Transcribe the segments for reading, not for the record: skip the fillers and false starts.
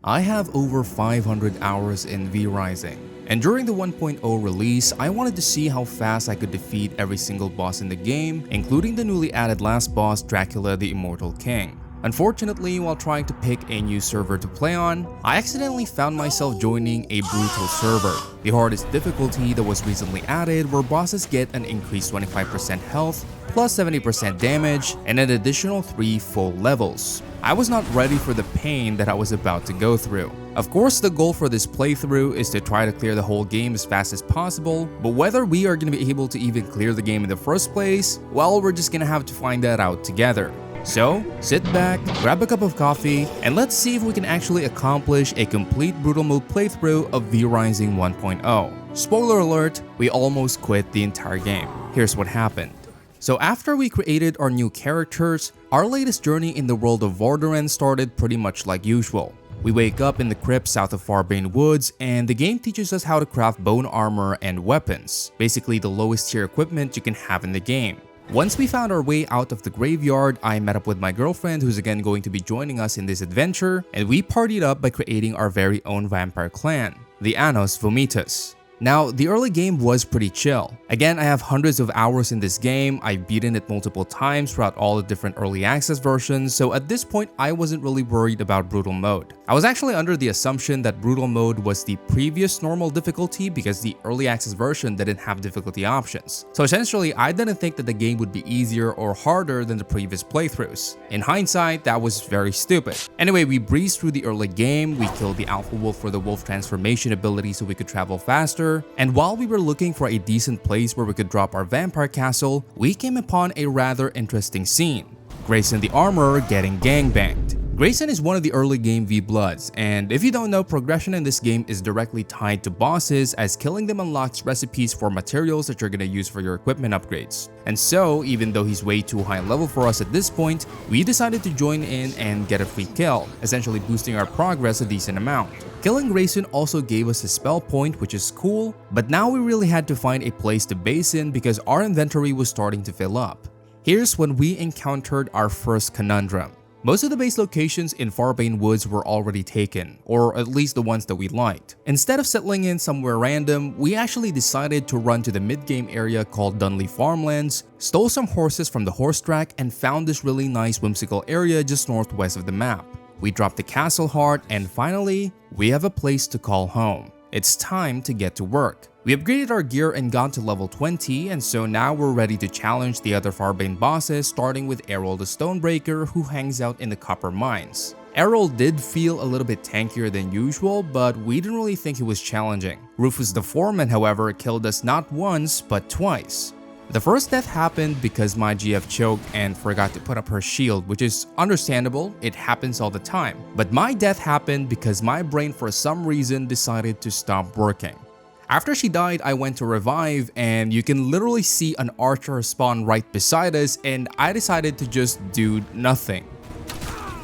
I have over 500 hours in V Rising, and during the 1.0 release, I wanted to see how fast I could defeat every single boss in the game, including the newly added last boss, Dracula the Immortal King. Unfortunately, while trying to pick a new server to play on, I accidentally found myself joining a brutal server, the hardest difficulty that was recently added, where bosses get an increased 25% health, plus 70% damage, and an additional 3 full levels. I was not ready for the pain that I was about to go through. Of course, the goal for this playthrough is to try to clear the whole game as fast as possible, but whether we are going to be able to even clear the game in the first place, well, we're just gonna have to find that out together. So, sit back, grab a cup of coffee, and let's see if we can actually accomplish a complete brutal mode playthrough of V Rising 1.0. Spoiler alert, we almost quit the entire game. Here's what happened. So after we created our new characters, our latest journey in the world of Vordaran started pretty much like usual. We wake up in the crypt south of Farbane Woods, and the game teaches us how to craft bone armor and weapons, basically the lowest tier equipment you can have in the game. Once we found our way out of the graveyard, I met up with my girlfriend, who's again going to be joining us in this adventure, and we partied up by creating our very own vampire clan, the Annos Vomitus. Now, the early game was pretty chill. Again, I have hundreds of hours in this game, I've beaten it multiple times throughout all the different early access versions, so at this point I wasn't really worried about brutal mode. I was actually under the assumption that brutal mode was the previous normal difficulty because the early access version didn't have difficulty options. So essentially, I didn't think that the game would be easier or harder than the previous playthroughs. In hindsight, that was very stupid. Anyway, we breezed through the early game, we killed the Alpha Wolf for the wolf transformation ability so we could travel faster, and while we were looking for a decent place where we could drop our vampire castle, we came upon a rather interesting scene. Grayson the Armorer getting gangbanged. Grayson is one of the early game V-Bloods, and if you don't know, progression in this game is directly tied to bosses, as killing them unlocks recipes for materials that you're gonna use for your equipment upgrades. And so, even though he's way too high level for us at this point, we decided to join in and get a free kill, essentially boosting our progress a decent amount. Killing Grayson also gave us a spell point, which is cool, but now we really had to find a place to base in because our inventory was starting to fill up. Here's when we encountered our first conundrum. Most of the base locations in Farbane Woods were already taken, or at least the ones that we liked. Instead of settling in somewhere random, we actually decided to run to the mid-game area called Dunley Farmlands, stole some horses from the horse track, and found this really nice whimsical area just northwest of the map. We dropped the castle heart, and finally, we have a place to call home. It's time to get to work. We upgraded our gear and got to level 20, and so now we're ready to challenge the other Farbane bosses, starting with Errol the Stonebreaker, who hangs out in the copper mines. Errol did feel a little bit tankier than usual, but we didn't really think he was challenging. Rufus the Foreman, however, killed us not once, but twice. The first death happened because my GF choked and forgot to put up her shield, which is understandable, it happens all the time. But my death happened because my brain for some reason decided to stop working. After she died, I went to revive, and you can literally see an archer spawn right beside us, and I decided to just do nothing.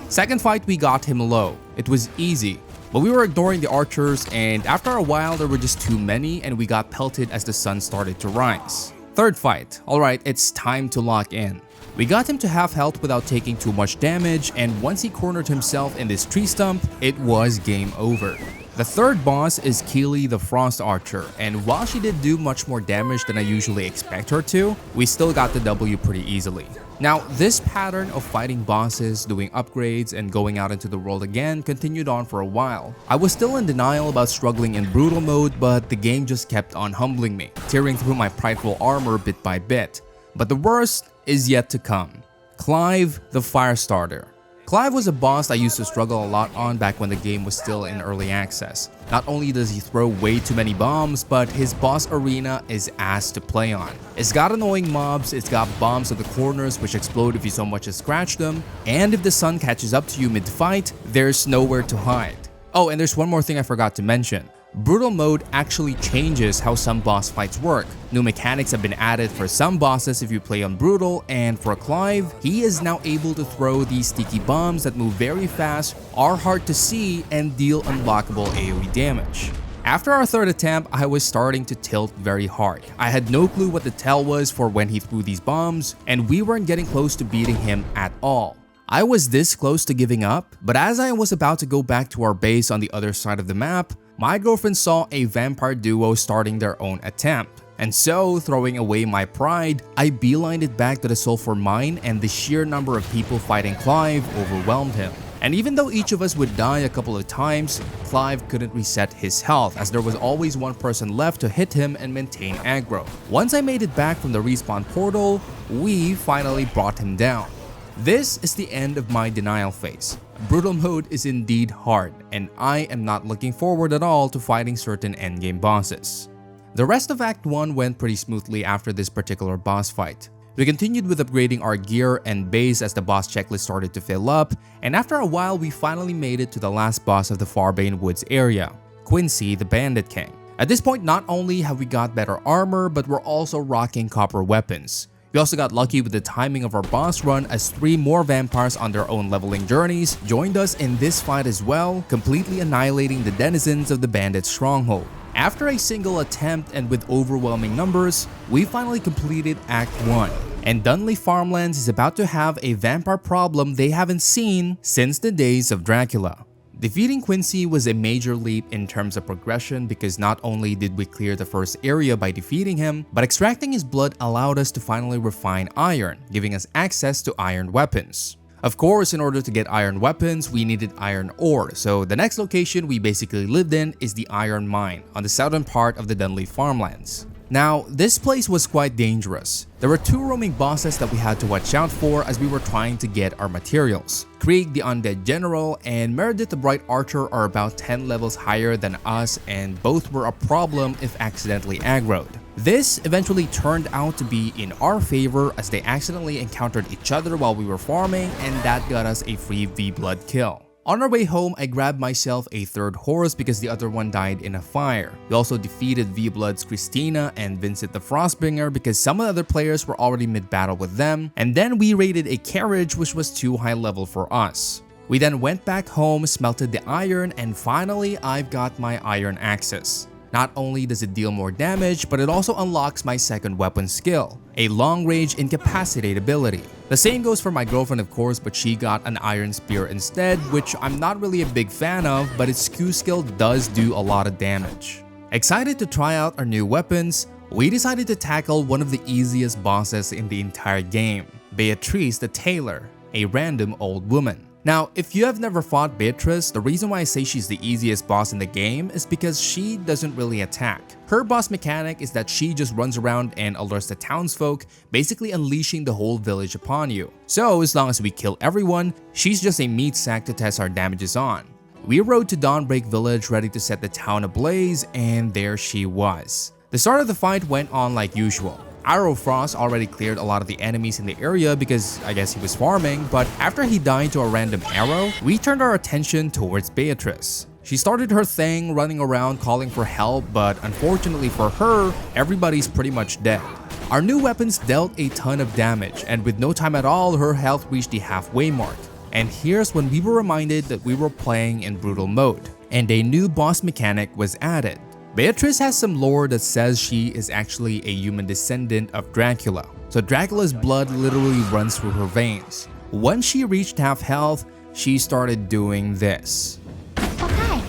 Second fight, we got him low. It was easy, but we were ignoring the archers, and after a while there were just too many and we got pelted as the sun started to rise. Third fight, alright, it's time to lock in. We got him to half health without taking too much damage, and once he cornered himself in this tree stump, it was game over. The third boss is Keely the Frost Archer, and while she did do much more damage than I usually expect her to, we still got the W pretty easily. Now, this pattern of fighting bosses, doing upgrades, and going out into the world again continued on for a while. I was still in denial about struggling in brutal mode, but the game just kept on humbling me, tearing through my prideful armor bit by bit. But the worst is yet to come. Clive the Firestarter. Clive was a boss I used to struggle a lot on back when the game was still in early access. Not only does he throw way too many bombs, but his boss arena is ass to play on. It's got annoying mobs, it's got bombs at the corners which explode if you so much as scratch them, and if the sun catches up to you mid-fight, there's nowhere to hide. Oh, and there's one more thing I forgot to mention. Brutal mode actually changes how some boss fights work. New mechanics have been added for some bosses if you play on Brutal, and for Clive, he is now able to throw these sticky bombs that move very fast, are hard to see, and deal unblockable AoE damage. After our third attempt, I was starting to tilt very hard. I had no clue what the tell was for when he threw these bombs, and we weren't getting close to beating him at all. I was this close to giving up, but as I was about to go back to our base on the other side of the map, my girlfriend saw a vampire duo starting their own attempt. And so, throwing away my pride, I beelined it back to the sulfur mine, and the sheer number of people fighting Clive overwhelmed him. And even though each of us would die a couple of times, Clive couldn't reset his health as there was always one person left to hit him and maintain aggro. Once I made it back from the respawn portal, we finally brought him down. This is the end of my denial phase. Brutal mode is indeed hard, and I am not looking forward at all to fighting certain endgame bosses. The rest of Act 1 went pretty smoothly after this particular boss fight. We continued with upgrading our gear and base as the boss checklist started to fill up, and after a while we finally made it to the last boss of the Farbane Woods area, Quincy the Bandit King. At this point, not only have we got better armor, but we're also rocking copper weapons. We also got lucky with the timing of our boss run as 3 more vampires on their own leveling journeys joined us in this fight as well, completely annihilating the denizens of the bandit stronghold. After a single attempt and with overwhelming numbers, we finally completed Act 1, and Dunley Farmlands is about to have a vampire problem they haven't seen since the days of Dracula. Defeating Quincy was a major leap in terms of progression because not only did we clear the first area by defeating him, but extracting his blood allowed us to finally refine iron, giving us access to iron weapons. Of course, in order to get iron weapons, we needed iron ore, so the next location we basically lived in is the iron mine on the southern part of the Dunley Farmlands. Now, this place was quite dangerous. There were 2 roaming bosses that we had to watch out for as we were trying to get our materials. Krieg the Undead General and Meredith the Bright Archer are about 10 levels higher than us, and both were a problem if accidentally aggroed. This eventually turned out to be in our favor as they accidentally encountered each other while we were farming, and that got us a free V-Blood kill. On our way home, I grabbed myself a 3rd horse because the other one died in a fire. We also defeated V-Blood's Christina and Vincent the Frostbringer because some of the other players were already mid-battle with them, and then we raided a carriage which was too high level for us. We then went back home, smelted the iron, and finally I've got my iron axes. Not only does it deal more damage, but it also unlocks my second weapon skill, a long-range incapacitate ability. The same goes for my girlfriend of course, but she got an iron spear instead, which I'm not really a big fan of, but its Q skill does do a lot of damage. Excited to try out our new weapons, we decided to tackle one of the easiest bosses in the entire game, Beatrice the Tailor, a random old woman. Now, if you have never fought Beatrice, the reason why I say she's the easiest boss in the game is because she doesn't really attack. Her boss mechanic is that she just runs around and alerts the townsfolk, basically unleashing the whole village upon you. So as long as we kill everyone, she's just a meat sack to test our damages on. We rode to Dawnbreak Village ready to set the town ablaze, and there she was. The start of the fight went on like usual. Arrow Frost already cleared a lot of the enemies in the area because I guess he was farming, but after he died to a random arrow, we turned our attention towards Beatrice. She started her thing running around calling for help, but unfortunately for her, everybody's pretty much dead. Our new weapons dealt a ton of damage, and with no time at all, her health reached the halfway mark. And here's when we were reminded that we were playing in brutal mode, and a new boss mechanic was added. Beatrice has some lore that says she is actually a human descendant of Dracula, so Dracula's blood literally runs through her veins. Once she reached half health, she started doing this. Okay.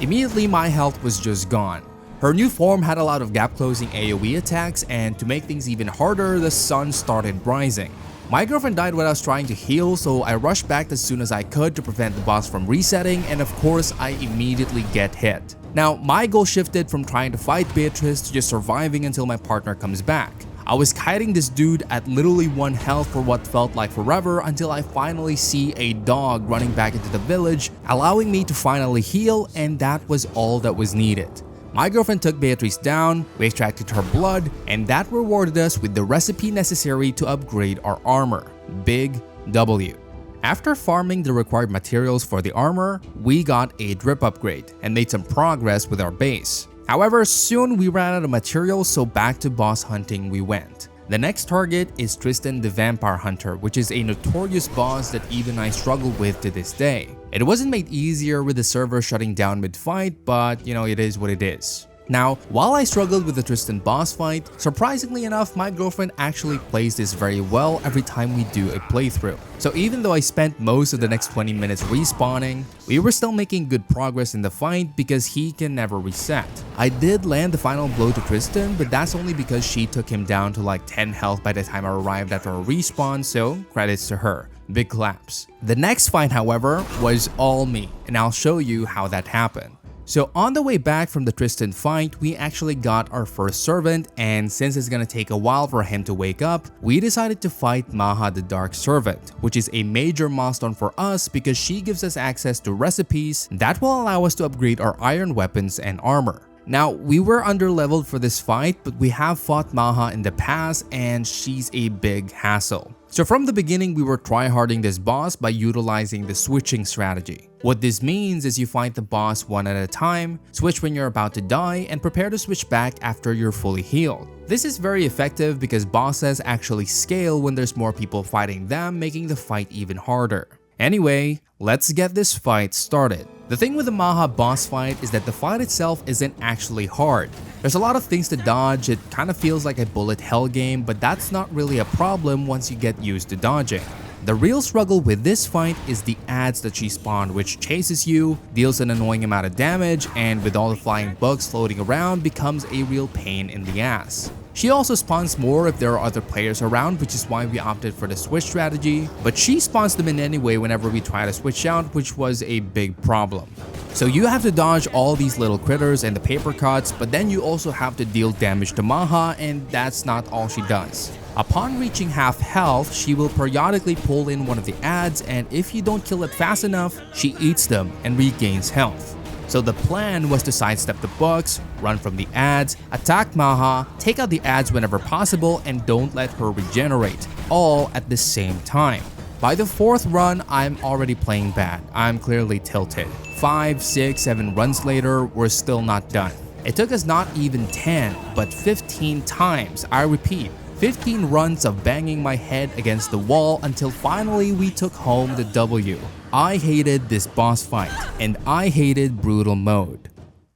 Immediately my health was just gone. Her new form had a lot of gap closing AoE attacks, and to make things even harder, the sun started rising. My girlfriend died when I was trying to heal, so I rushed back as soon as I could to prevent the boss from resetting, and of course I immediately get hit. Now, my goal shifted from trying to fight Beatrice to just surviving until my partner comes back. I was kiting this dude at literally 1 health for what felt like forever until I finally see a dog running back into the village, allowing me to finally heal, and that was all that was needed. My girlfriend took Beatrice down, we extracted her blood, and that rewarded us with the recipe necessary to upgrade our armor. Big W. After farming the required materials for the armor, we got a drip upgrade and made some progress with our base. However, soon we ran out of materials, so back to boss hunting we went. The next target is Tristan the Vampire Hunter, which is a notorious boss that even I struggle with to this day. It wasn't made easier with the server shutting down mid-fight, but it is what it is. Now, while I struggled with the Tristan boss fight, surprisingly enough, my girlfriend actually plays this very well every time we do a playthrough. So even though I spent most of the next 20 minutes respawning, we were still making good progress in the fight because he can never reset. I did land the final blow to Tristan, but that's only because she took him down to like 10 health by the time I arrived after a respawn, so credits to her. Big claps. The next fight, however, was all me, and I'll show you how that happened. So on the way back from the Tristan fight, we actually got our first servant, and since it's gonna take a while for him to wake up, we decided to fight Maha the Dark Servant, which is a major milestone for us because she gives us access to recipes that will allow us to upgrade our iron weapons and armor. Now, we were underleveled for this fight, but we have fought Maha in the past and she's a big hassle. So from the beginning, we were tryharding this boss by utilizing the switching strategy. What this means is you fight the boss one at a time, switch when you're about to die, and prepare to switch back after you're fully healed. This is very effective because bosses actually scale when there's more people fighting them, making the fight even harder. Anyway, let's get this fight started. The thing with the Maha boss fight is that the fight itself isn't actually hard. There's a lot of things to dodge, it kind of feels like a bullet hell game, but that's not really a problem once you get used to dodging. The real struggle with this fight is the ads that she spawned, which chases you, deals an annoying amount of damage, and with all the flying bugs floating around becomes a real pain in the ass. She also spawns more if there are other players around, which is why we opted for the switch strategy, but she spawns them in anyway whenever we try to switch out, which was a big problem. So you have to dodge all these little critters and the paper cuts, but then you also have to deal damage to Maha, and that's not all she does. Upon reaching half health, she will periodically pull in one of the ads, and if you don't kill it fast enough, she eats them and regains health. So the plan was to sidestep the bugs, run from the ads, attack Maha, take out the ads whenever possible, and don't let her regenerate, all at the same time. By the fourth run, I'm already playing bad. I'm clearly tilted. 5, 6, 7 runs later, we're still not done. It took us not even 10, but 15 times, I repeat, 15 runs of banging my head against the wall until finally we took home the W. I hated this boss fight, and I hated brutal mode.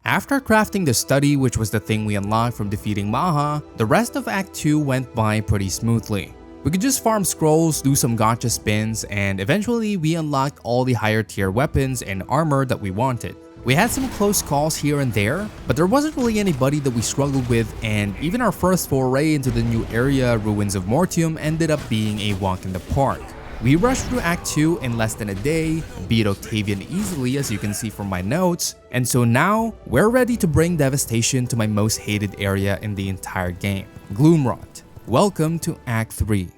After crafting the study, which was the thing we unlocked from defeating Maha, the rest of Act 2 went by pretty smoothly. We could just farm scrolls, do some gacha spins, and eventually we unlocked all the higher tier weapons and armor that we wanted. We had some close calls here and there, but there wasn't really anybody that we struggled with, and even our first foray into the new area, Ruins of Mortium, ended up being a walk in the park. We rushed through Act 2 in less than a day, beat Octavian easily as you can see from my notes, and so now we're ready to bring devastation to my most hated area in the entire game, Gloomrot. Welcome to Act 3.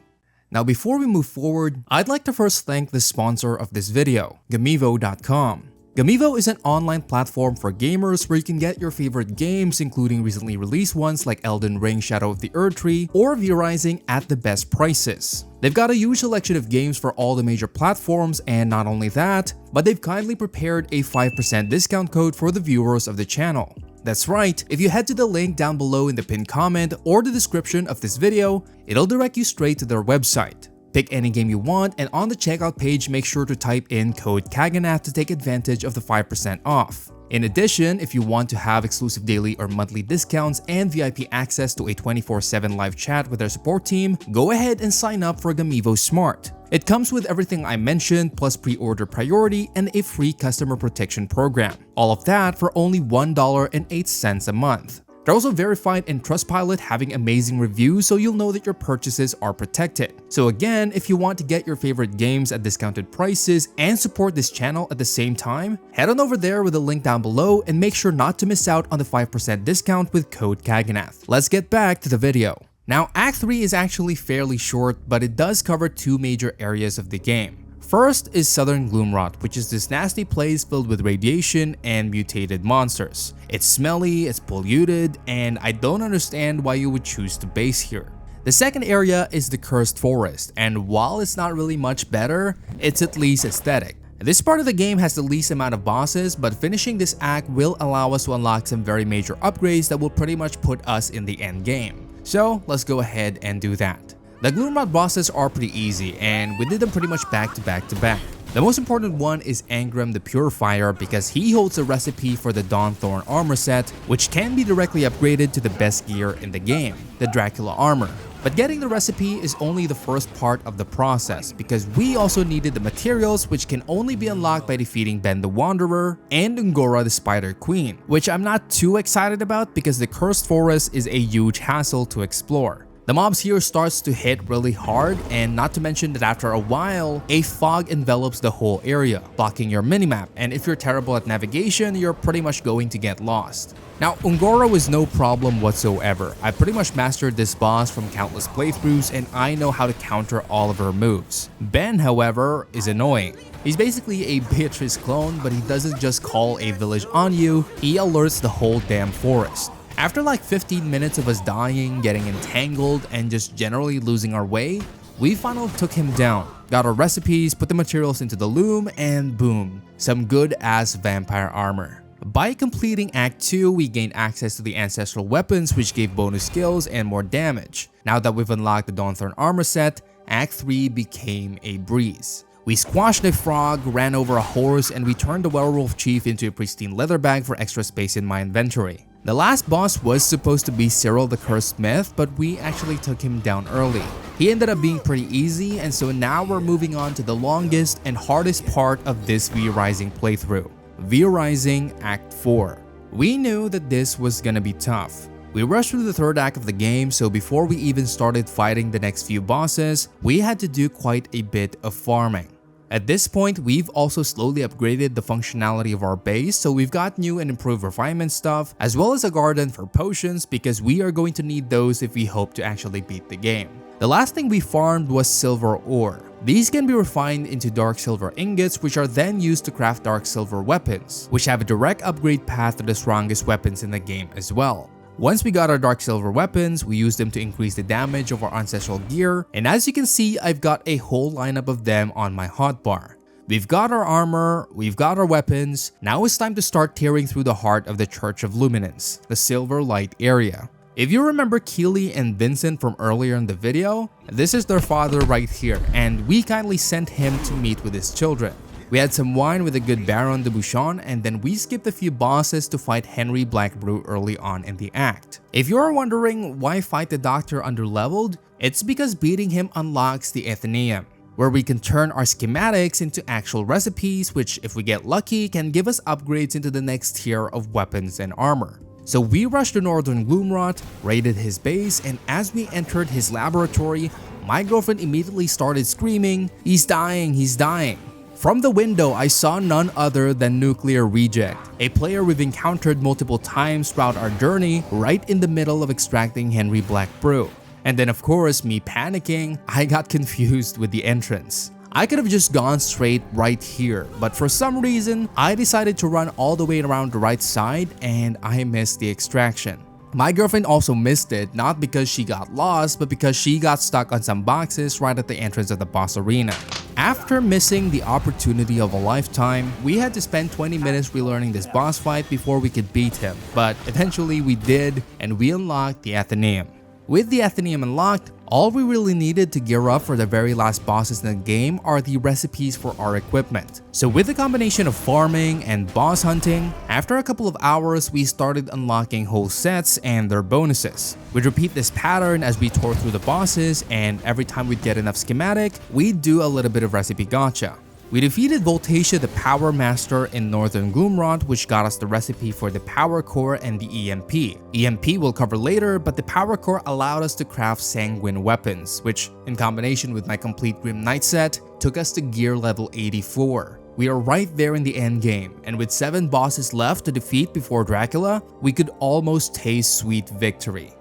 Now before we move forward, I'd like to first thank the sponsor of this video, Gamivo.com. Gamivo is an online platform for gamers where you can get your favorite games, including recently released ones like Elden Ring Shadow of the Erdtree or V Rising at the best prices. They've got a huge selection of games for all the major platforms, and not only that, but they've kindly prepared a 5% discount code for the viewers of the channel. That's right, if you head to the link down below in the pinned comment or the description of this video, it'll direct you straight to their website. Pick any game you want, and on the checkout page, make sure to type in code Kaganath to take advantage of the 5% off. In addition, if you want to have exclusive daily or monthly discounts and VIP access to a 24/7 live chat with their support team, go ahead and sign up for Gamivo Smart. It comes with everything I mentioned, plus pre-order priority and a free customer protection program. All of that for only $1.08 a month. They're also verified in Trustpilot, having amazing reviews, so you'll know that your purchases are protected. So again, if you want to get your favorite games at discounted prices and support this channel at the same time, head on over there with the link down below and make sure not to miss out on the 5% discount with code Kaganath. Let's get back to the video. Now, Act 3 is actually fairly short, but it does cover two major areas of the game. First is Southern Gloomrot, which is this nasty place filled with radiation and mutated monsters. It's smelly, it's polluted, and I don't understand why you would choose to base here. The second area is the Cursed Forest, and while it's not really much better, it's at least aesthetic. This part of the game has the least amount of bosses, but finishing this act will allow us to unlock some very major upgrades that will pretty much put us in the end game. So let's go ahead and do that. The Gloomrot bosses are pretty easy, and we did them pretty much back to back to back. The most important one is Angrim the Purifier because he holds a recipe for the Dawnthorn armor set, which can be directly upgraded to the best gear in the game, the Dracula armor. But getting the recipe is only the first part of the process because we also needed the materials, which can only be unlocked by defeating Ben the Wanderer and Ungora the Spider Queen, which I'm not too excited about because the Cursed Forest is a huge hassle to explore. The mobs here starts to hit really hard, and not to mention that after a while, a fog envelops the whole area, blocking your minimap, and if you're terrible at navigation, you're pretty much going to get lost. Now, Ungora was no problem whatsoever. I pretty much mastered this boss from countless playthroughs and I know how to counter all of her moves. Ben, however, is annoying. He's basically a Beatrice clone, but he doesn't just call a village on you, he alerts the whole damn forest. After like 15 minutes of us dying, getting entangled, and just generally losing our way, we finally took him down, got our recipes, put the materials into the loom, and boom, some good ass vampire armor. By completing Act 2, we gained access to the ancestral weapons which gave bonus skills and more damage. Now that we've unlocked the Dawnthorn armor set, Act 3 became a breeze. We squashed a frog, ran over a horse, and we turned the werewolf chief into a pristine leather bag for extra space in my inventory. The last boss was supposed to be Cyril the Cursed Smith, but we actually took him down early. He ended up being pretty easy, and so now we're moving on to the longest and hardest part of this V Rising playthrough, V Rising Act 4. We knew that this was gonna be tough. We rushed through the third act of the game, so before we even started fighting the next few bosses, we had to do quite a bit of farming. At this point, we've also slowly upgraded the functionality of our base, so we've got new and improved refinement stuff, as well as a garden for potions because we are going to need those if we hope to actually beat the game. The last thing we farmed was silver ore. These can be refined into dark silver ingots, which are then used to craft dark silver weapons, which have a direct upgrade path to the strongest weapons in the game as well. Once we got our dark silver weapons, we used them to increase the damage of our ancestral gear, and as you can see, I've got a whole lineup of them on my hotbar. We've got our armor, we've got our weapons, now it's time to start tearing through the heart of the Church of Luminance, the Silver Light area. If you remember Keely and Vincent from earlier in the video, this is their father right here, and we kindly sent him to meet with his children. We had some wine with a good Baron de Bouchon, and then we skipped a few bosses to fight Henry Blackbrew early on in the act. If you're wondering why fight the Doctor underleveled, it's because beating him unlocks the Athenaeum, where we can turn our schematics into actual recipes, which if we get lucky can give us upgrades into the next tier of weapons and armor. So we rushed to Northern Gloomrot, raided his base, and as we entered his laboratory, my girlfriend immediately started screaming, "He's dying, he's dying." From the window, I saw none other than Nuclear Reject, a player we've encountered multiple times throughout our journey, right in the middle of extracting Henry Blackbrew. And then of course, me panicking, I got confused with the entrance. I could have just gone straight right here, but for some reason, I decided to run all the way around the right side and I missed the extraction. My girlfriend also missed it, not because she got lost, but because she got stuck on some boxes right at the entrance of the boss arena. After missing the opportunity of a lifetime, we had to spend 20 minutes relearning this boss fight before we could beat him, but eventually we did, and we unlocked the Athenaeum. With the Athenaeum unlocked, all we really needed to gear up for the very last bosses in the game are the recipes for our equipment. So with the combination of farming and boss hunting, after a couple of hours we started unlocking whole sets and their bonuses. We'd repeat this pattern as we tore through the bosses, and every time we'd get enough schematic, we'd do a little bit of recipe gacha. We defeated Voltatia the Power Master in Northern Gloomrot, which got us the recipe for the Power Core and the EMP. EMP we'll cover later, but the Power Core allowed us to craft Sanguine weapons, which, in combination with my complete Grim Knight set, took us to gear level 84. We are right there in the end game, and with 7 bosses left to defeat before Dracula, we could almost taste sweet victory.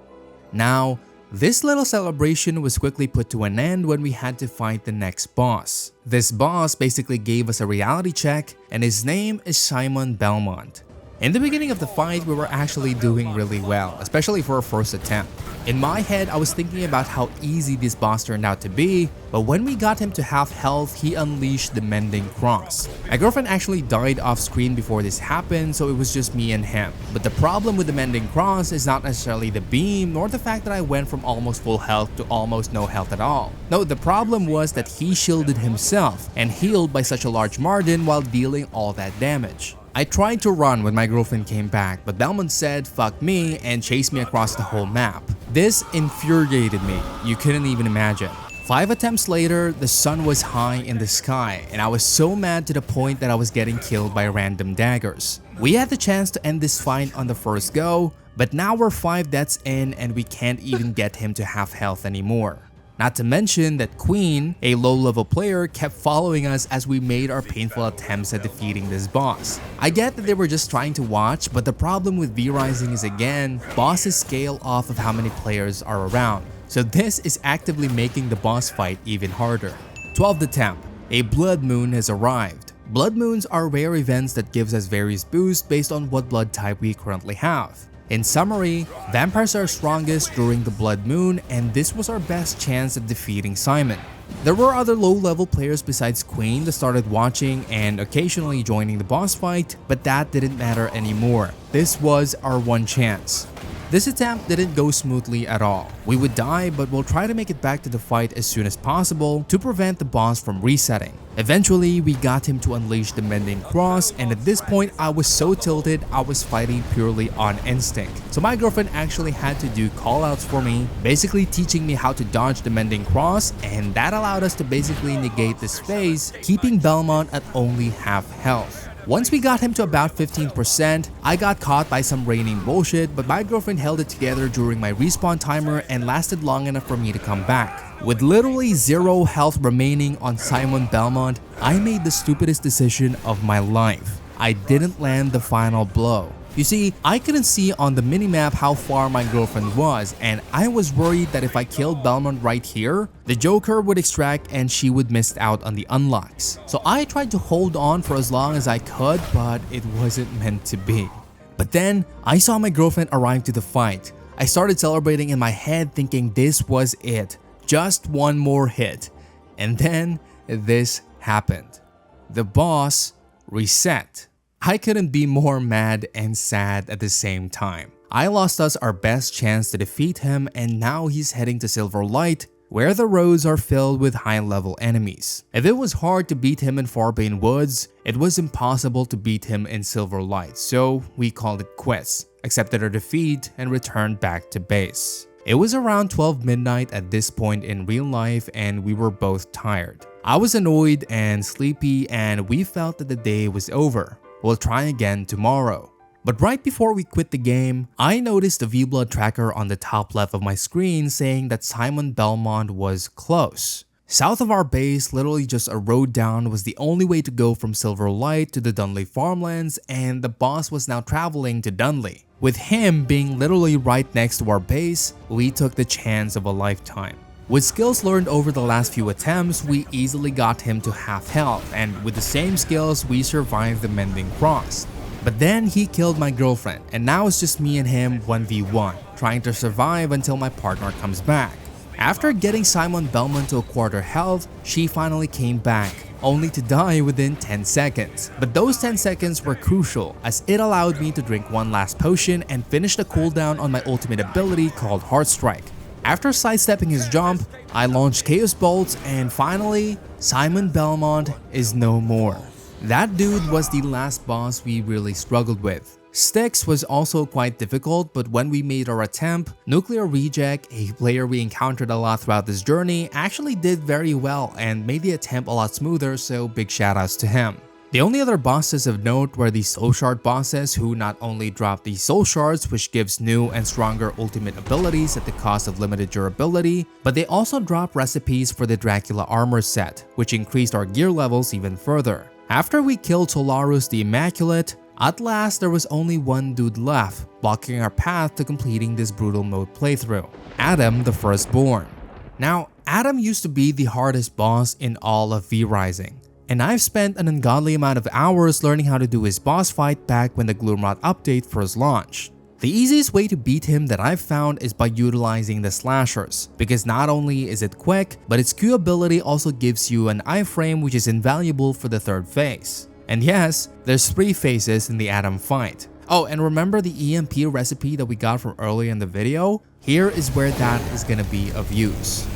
Now, this little celebration was quickly put to an end when we had to fight the next boss. This boss basically gave us a reality check, and his name is Simon Belmont. In the beginning of the fight, we were actually doing really well, especially for our first attempt. In my head, I was thinking about how easy this boss turned out to be, but when we got him to half health, he unleashed the Mending Cross. My girlfriend actually died off screen before this happened, so it was just me and him. But the problem with the Mending Cross is not necessarily the beam, nor the fact that I went from almost full health to almost no health at all. No, the problem was that he shielded himself and healed by such a large margin while dealing all that damage. I tried to run when my girlfriend came back, but Belmont said fuck me and chased me across the whole map. This infuriated me, you couldn't even imagine. 5 attempts later, the sun was high in the sky, and I was so mad to the point that I was getting killed by random daggers. We had the chance to end this fight on the first go, but now we're 5 deaths in and we can't even get him to half health anymore. Not to mention that Queen, a low-level player, kept following us as we made our painful attempts at defeating this boss. I get that they were just trying to watch, but the problem with V Rising is again, bosses scale off of how many players are around. So this is actively making the boss fight even harder. 12th attempt. A Blood Moon has arrived. Blood Moons are rare events that gives us various boosts based on what blood type we currently have. In summary, vampires are strongest during the Blood Moon, and this was our best chance at defeating Simon. There were other low-level players besides Queen that started watching and occasionally joining the boss fight, but that didn't matter anymore. This was our one chance. This attempt didn't go smoothly at all. We would die, but we'll try to make it back to the fight as soon as possible to prevent the boss from resetting. Eventually, we got him to unleash the Mending Cross, and at this point I was so tilted I was fighting purely on instinct. So my girlfriend actually had to do callouts for me, basically teaching me how to dodge the Mending Cross, and that allowed us to basically negate this phase, keeping Belmont at only half health. Once we got him to about 15%, I got caught by some raining bullshit, but my girlfriend held it together during my respawn timer and lasted long enough for me to come back. With literally 0 health remaining on Simon Belmont, I made the stupidest decision of my life. I didn't land the final blow. You see, I couldn't see on the minimap how far my girlfriend was, and I was worried that if I killed Belmont right here, the Joker would extract and she would miss out on the unlocks. So I tried to hold on for as long as I could, but it wasn't meant to be. But then, I saw my girlfriend arrive to the fight. I started celebrating in my head thinking this was it. Just one more hit. And then, this happened. The boss reset. I couldn't be more mad and sad at the same time. I lost us our best chance to defeat him, and now he's heading to Silverlight, where the roads are filled with high-level enemies. If it was hard to beat him in Farbane Woods, it was impossible to beat him in Silverlight, so we called it quits, accepted our defeat, and returned back to base. It was around 12 midnight at this point in real life, and we were both tired. I was annoyed and sleepy, and we felt that the day was over. We'll try again tomorrow. But right before we quit the game, I noticed the V-Blood tracker on the top left of my screen saying that Simon Belmont was close. South of our base, literally just a road down, was the only way to go from Silverlight to the Dunley farmlands, and the boss was now traveling to Dunley. With him being literally right next to our base, we took the chance of a lifetime. With skills learned over the last few attempts, we easily got him to half health, and with the same skills, we survived the Mending Cross. But then he killed my girlfriend, and now it's just me and him 1v1, trying to survive until my partner comes back. After getting Simon Belmont to a quarter health, she finally came back, only to die within 10 seconds. But those 10 seconds were crucial, as it allowed me to drink one last potion and finish the cooldown on my ultimate ability called Heart Strike. After sidestepping his jump, I launched Chaos Bolts, and finally, Simon Belmont is no more. That dude was the last boss we really struggled with. Styx was also quite difficult, but when we made our attempt, Nuclear Reject, a player we encountered a lot throughout this journey, actually did very well and made the attempt a lot smoother, so big shoutouts to him. The only other bosses of note were the Soul Shard bosses, who not only dropped the Soul Shards, which gives new and stronger ultimate abilities at the cost of limited durability, but they also dropped recipes for the Dracula armor set, which increased our gear levels even further. After we killed Solarus the Immaculate, at last there was only one dude left, blocking our path to completing this brutal mode playthrough: Adam the Firstborn. Now, Adam used to be the hardest boss in all of V Rising. and I've spent an ungodly amount of hours learning how to do his boss fight back when the Gloomrot update first launched. The easiest way to beat him that I've found is by utilizing the slashers, because not only is it quick, but its Q ability also gives you an iframe which is invaluable for the third phase. And yes, there's 3 phases in the Adam fight. Oh, and remember the EMP recipe that we got from earlier in the video? Here is where that is gonna be of use.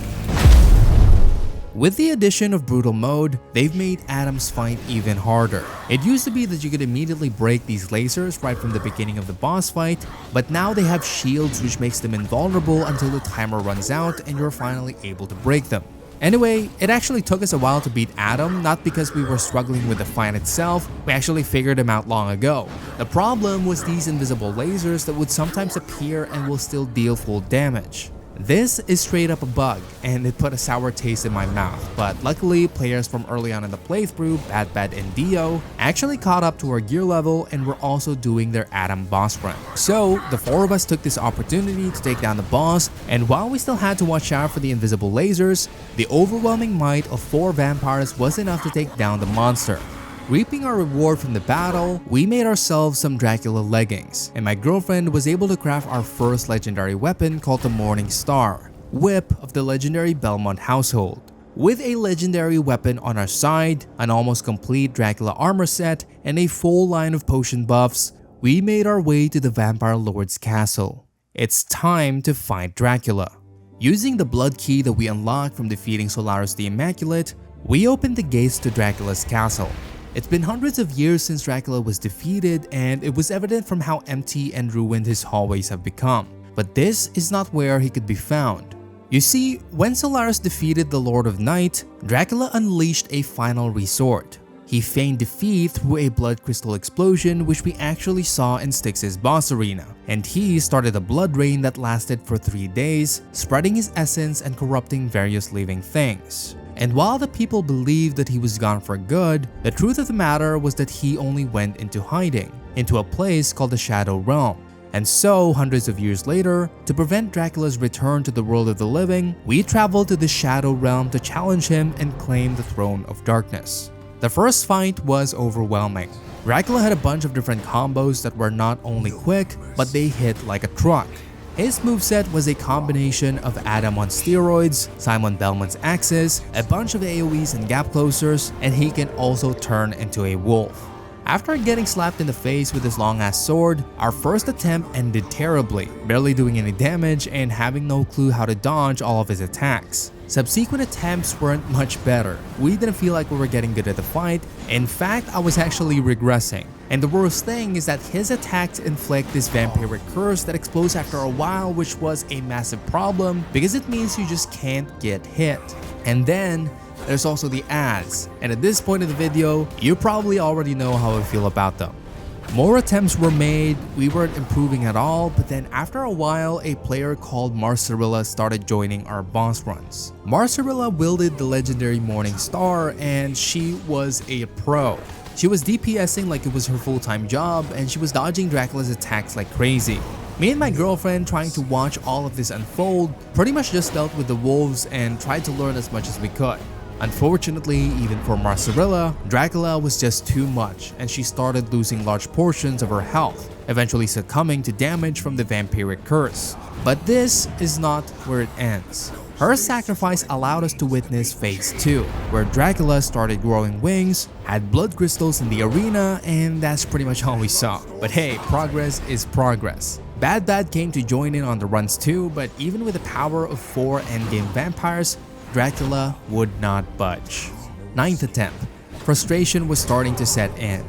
With the addition of Brutal Mode, they've made Adam's fight even harder. It used to be that you could immediately break these lasers right from the beginning of the boss fight, but now they have shields which makes them invulnerable until the timer runs out and you're finally able to break them. Anyway, it actually took us a while to beat Adam, not because we were struggling with the fight itself, we actually figured him out long ago. The problem was these invisible lasers that would sometimes appear and will still deal full damage. This is straight up a bug, and it put a sour taste in my mouth, but luckily players from early on in the playthrough, Bad and Dio, actually caught up to our gear level and were also doing their Adam boss run. So the 4 of us took this opportunity to take down the boss, and while we still had to watch out for the invisible lasers, the overwhelming might of 4 vampires was enough to take down the monster. Reaping our reward from the battle, we made ourselves some Dracula leggings, and my girlfriend was able to craft our first legendary weapon called the Morning Star, whip of the legendary Belmont household. With a legendary weapon on our side, an almost complete Dracula armor set, and a full line of potion buffs, we made our way to the Vampire Lord's castle. It's time to fight Dracula. Using the blood key that we unlocked from defeating Solaris the Immaculate, we opened the gates to Dracula's castle. It's been hundreds of years since Dracula was defeated, and it was evident from how empty and ruined his hallways have become. But this is not where he could be found. You see, when Solaris defeated the Lord of Night, Dracula unleashed a final resort. He feigned defeat through a blood crystal explosion which we actually saw in Styx's boss arena, and he started a blood rain that lasted for 3 days, spreading his essence and corrupting various living things. And while the people believed that he was gone for good, the truth of the matter was that he only went into hiding, into a place called the Shadow Realm. And so, hundreds of years later, to prevent Dracula's return to the world of the living, we traveled to the Shadow Realm to challenge him and claim the Throne of Darkness. The first fight was overwhelming. Dracula had a bunch of different combos that were not only quick, but they hit like a truck. His moveset was a combination of Adam on steroids, Simon Belmont's axes, a bunch of AoEs and gap closers, and he can also turn into a wolf. After getting slapped in the face with his long-ass sword, our first attempt ended terribly, barely doing any damage and having no clue how to dodge all of his attacks. Subsequent attempts weren't much better. We didn't feel like we were getting good at the fight. In fact, I was actually regressing. And the worst thing is that his attacks inflict this vampiric curse that explodes after a while, which was a massive problem because it means you just can't get hit. And then there's also the ads, and at this point in the video, you probably already know how I feel about them. More attempts were made, we weren't improving at all, but then after a while, a player called Marcerilla started joining our boss runs. Marcerilla wielded the legendary Morning Star, and she was a pro. She was DPSing like it was her full-time job, and she was dodging Dracula's attacks like crazy. Me and my girlfriend, trying to watch all of this unfold, pretty much just dealt with the wolves and tried to learn as much as we could. Unfortunately, even for Marcerilla, Dracula was just too much, and she started losing large portions of her health, eventually succumbing to damage from the vampiric curse. But this is not where it ends. Her sacrifice allowed us to witness phase 2, where Dracula started growing wings, had blood crystals in the arena, and that's pretty much all we saw. But hey, progress is progress. Bad came to join in on the runs too, but even with the power of 4 endgame vampires, Dracula would not budge. 9th attempt. Frustration was starting to set in.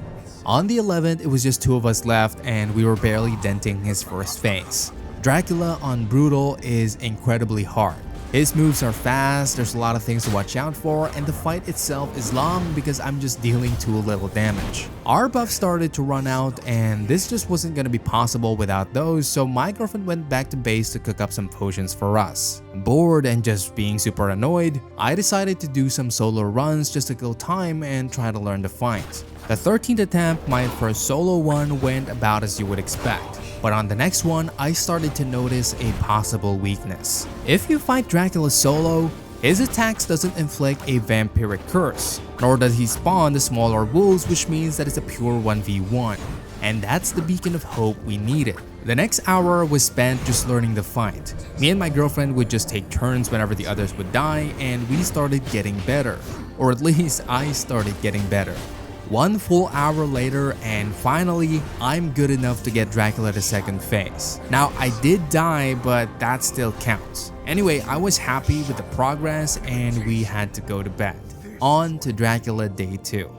On the 11th, it was just 2 of us left and we were barely denting his first phase. Dracula on Brutal is incredibly hard. His moves are fast, there's a lot of things to watch out for, and the fight itself is long because I'm just dealing too little damage. Our buff started to run out and this just wasn't gonna be possible without those, so my girlfriend went back to base to cook up some potions for us. Bored and just being super annoyed, I decided to do some solo runs just to kill time and try to learn the fight. The 13th attempt, my first solo one, went about as you would expect. But on the next one, I started to notice a possible weakness. If you fight Dracula solo, His attacks doesn't inflict a vampiric curse, nor does he spawn the smaller wolves, which means that it's a pure 1v1. And that's the beacon of hope we needed. The next hour was spent just learning the fight. Me and my girlfriend would just take turns whenever the others would die, and we started getting better. Or at least I started getting better. 1 full hour later, and finally, I'm good enough to get Dracula to second phase. Now, I did die, but that still counts. Anyway, I was happy with the progress, and we had to go to bed. On to Dracula Day 2.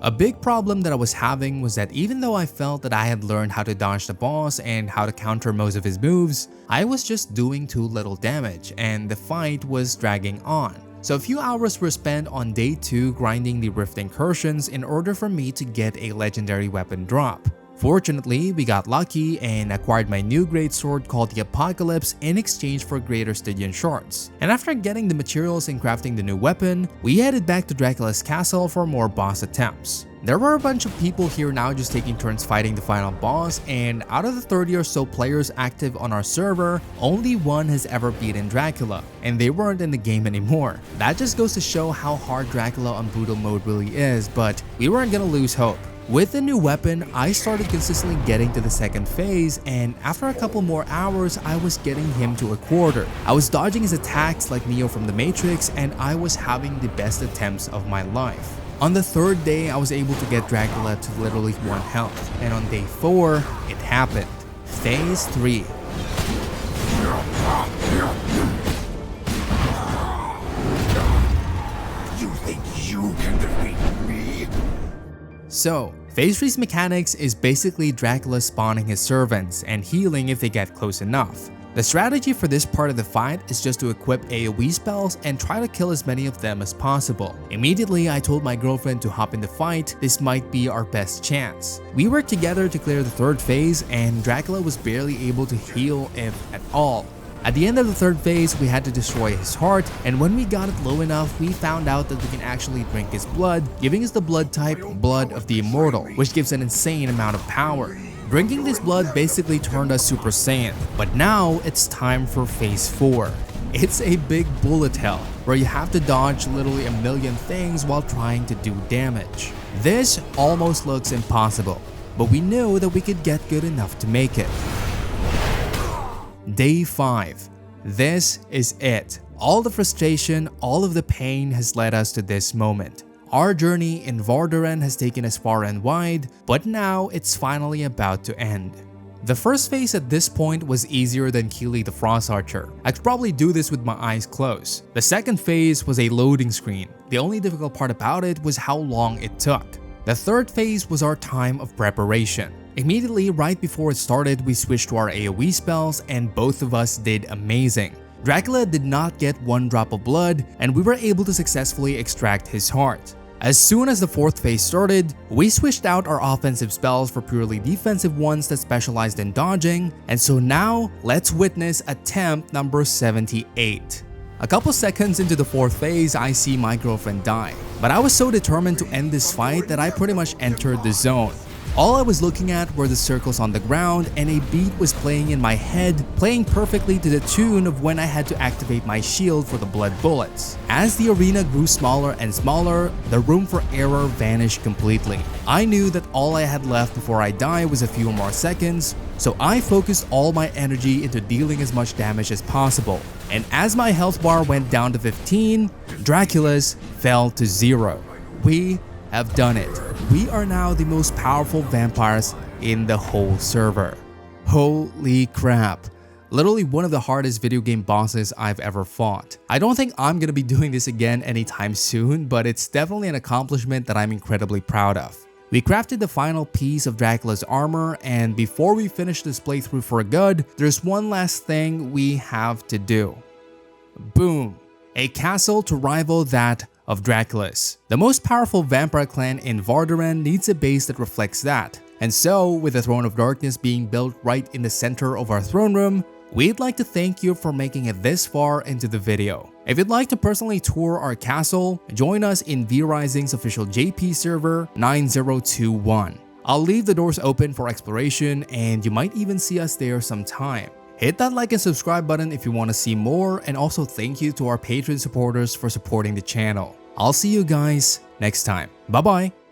A big problem that I was having was that even though I felt that I had learned how to dodge the boss and how to counter most of his moves, I was just doing too little damage, and the fight was dragging on. So a few hours were spent on Day 2 grinding the Rift Incursions in order for me to get a legendary weapon drop. Fortunately, we got lucky and acquired my new greatsword called the Apocalypse in exchange for greater Stygian shards. And after getting the materials and crafting the new weapon, we headed back to Dracula's castle for more boss attempts. There were a bunch of people here now just taking turns fighting the final boss, and out of the 30 or so players active on our server, only one has ever beaten Dracula, and they weren't in the game anymore. That just goes to show how hard Dracula on brutal mode really is, but we weren't gonna lose hope. With the new weapon, I started consistently getting to the second phase, and after a couple more hours, I was getting him to a quarter. I was dodging his attacks like Neo from the Matrix, and I was having the best attempts of my life. On the 3rd day, I was able to get Dracula to literally 1 health, and on day 4, it happened. Phase 3. You think you can defeat me? So, Phase 3's mechanics is basically Dracula spawning his servants and healing if they get close enough. The strategy for this part of the fight is just to equip AoE spells and try to kill as many of them as possible. Immediately, I told my girlfriend to hop in the fight. This might be our best chance. We worked together to clear the 3rd phase, and Dracula was barely able to heal if at all. At the end of the 3rd phase, we had to destroy his heart, and when we got it low enough, we found out that we can actually drink his blood, giving us the blood type Blood of the Immortal, which gives an insane amount of power. Drinking this blood basically turned us Super Saiyan, but now it's time for Phase 4. It's a big bullet hell, where you have to dodge literally a million things while trying to do damage. This almost looks impossible, but we knew that we could get good enough to make it. Day 5. This is it. All the frustration, all of the pain has led us to this moment. Our journey in Vordaeron has taken us far and wide, but now it's finally about to end. The first phase at this point was easier than Keely the Frost Archer. I could probably do this with my eyes closed. The second phase was a loading screen. The only difficult part about it was how long it took. The 3rd phase was our time of preparation. Immediately right before it started, we switched to our AoE spells and both of us did amazing. Dracula did not get 1 drop of blood, and we were able to successfully extract his heart. As soon as the 4th phase started, we switched out our offensive spells for purely defensive ones that specialized in dodging, and so now let's witness attempt number 78. A couple seconds into the 4th phase, I see my girlfriend die, but I was so determined to end this fight that I pretty much entered the zone. All I was looking at were the circles on the ground, and a beat was playing in my head, playing perfectly to the tune of when I had to activate my shield for the blood bullets. As the arena grew smaller and smaller, the room for error vanished completely. I knew that all I had left before I die was a few more seconds, so I focused all my energy into dealing as much damage as possible. And as my health bar went down to 15, Dracula's fell to 0. We have done it. We are now the most powerful vampires in the whole server. Holy crap. Literally one of the hardest video game bosses I've ever fought. I don't think I'm gonna be doing this again anytime soon, but it's definitely an accomplishment that I'm incredibly proud of. We crafted the final piece of Dracula's armor, and before we finish this playthrough for good, there's one last thing we have to do. Boom. A castle to rival that of Dracula's. The most powerful vampire clan in Vordaeron needs a base that reflects that. And so, with the Throne of Darkness being built right in the center of our throne room, we'd like to thank you for making it this far into the video. If you'd like to personally tour our castle, join us in V Rising's official JP server 9021. I'll leave the doors open for exploration, and you might even see us there sometime. Hit that like and subscribe button if you want to see more, and also thank you to our Patreon supporters for supporting the channel. I'll see you guys next time. Bye bye!